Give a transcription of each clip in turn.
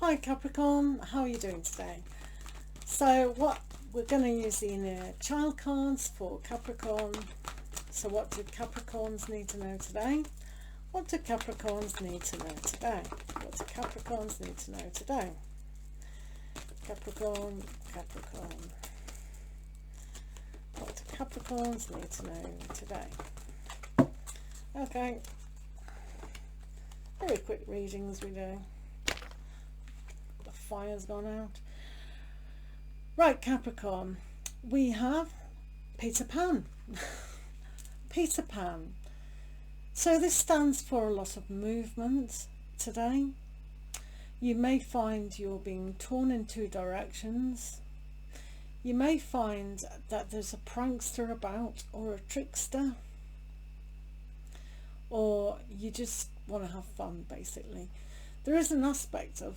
Hi Capricorn, how are you doing today? So we're going to use the inner child cards for Capricorn. So what do Capricorns need to know today? What do Capricorns need to know today? What do Capricorns need to know today? Capricorn, Capricorn. What do Capricorns need to know today? Okay. Very quick readings we do. The fire's gone out. Right, Capricorn, we have Peter Pan. Peter Pan. So this stands for a lot of movement today. You may find you're being torn in two directions. You may find that there's a prankster about, or a trickster, or you just want to have fun, basically. There is an aspect of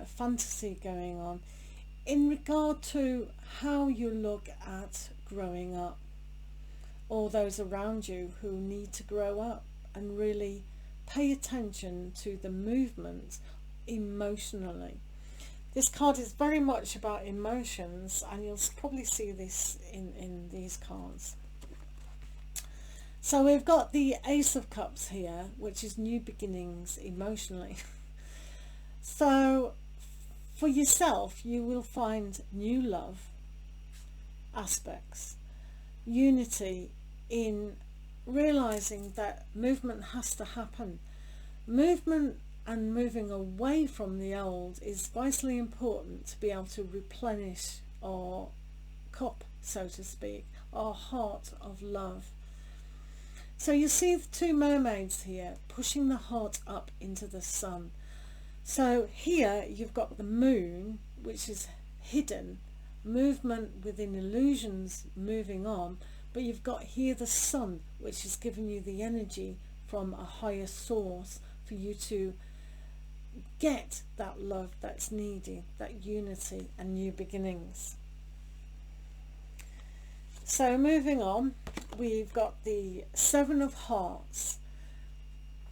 fantasy going on in regard to how you look at growing up, or those around you who need to grow up and really pay attention to the movement emotionally. This card is very much about emotions, and you'll probably see this in these cards. So we've got the Ace of Cups here, which is new beginnings emotionally. So for yourself, you will find new love aspects, unity in realizing that movement has to happen. Movement and moving away from the old is vitally important to be able to replenish our cup, so to speak, our heart of love. So you see the two mermaids here pushing the heart up into the sun. So here you've got the moon, which is hidden, movement within illusions, moving on, but you've got here the sun, which is giving you the energy from a higher source for you to get that love that's needed, that unity and new beginnings. So moving on, we've got the Seven of Hearts.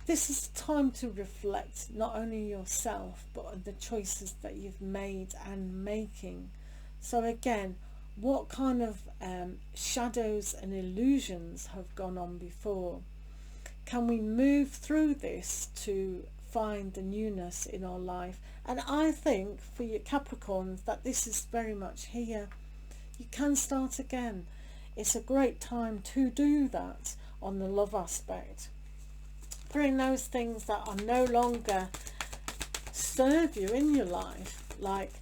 This is time to reflect not only yourself but on the choices that you've made and making. So again, what kind of shadows and illusions have gone on before? Can we move through this to find the newness in our life? And I think for your Capricorns that this is very much here. You can start again. It's a great time to do that on the love aspect. Bring those things that are no longer serve you in your life, like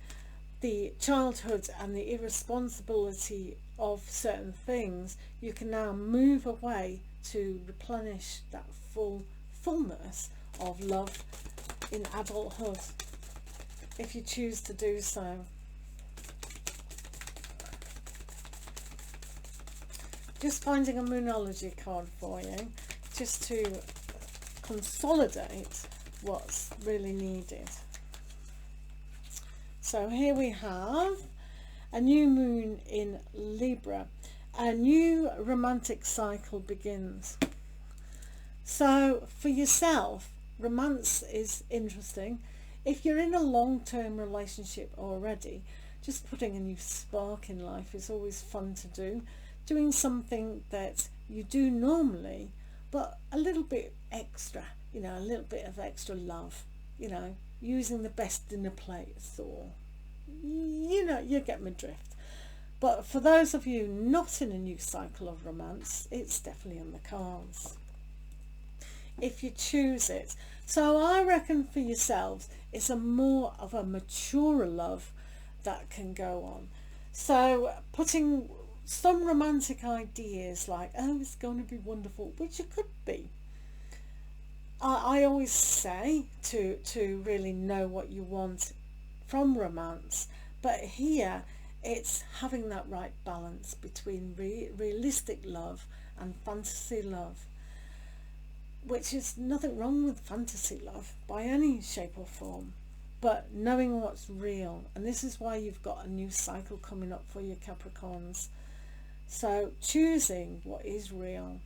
the childhood and the irresponsibility of certain things. You can now move away to replenish that fullness of love in adulthood, if you choose to do so. Just finding a Moonology card for you, just to consolidate what's really needed. So here we have a new moon in Libra. A new romantic cycle begins. So for yourself, romance is interesting. If you're in a long-term relationship already, just putting a new spark in life is always fun to do. Doing something that you do normally, but a little bit extra, you know, a little bit of extra love, you know, using the best dinner plates, or, you know, you get my drift. But for those of you not in a new cycle of romance, it's definitely on the cards, if you choose it. So I reckon for yourselves, it's a more of a mature love that can go on. So putting some romantic ideas like, oh, it's going to be wonderful, which it could be. I always say to really know what you want from romance, but here it's having that right balance between realistic love and fantasy love, which is nothing wrong with fantasy love by any shape or form, but knowing what's real. And this is why you've got a new cycle coming up for your Capricorns. So choosing what is real,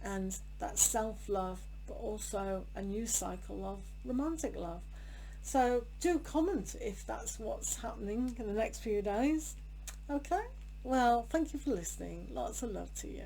and that's self-love, but also a new cycle of romantic love. So do comment if that's what's happening in the next few days. Okay, well, thank you for listening. Lots of love to you.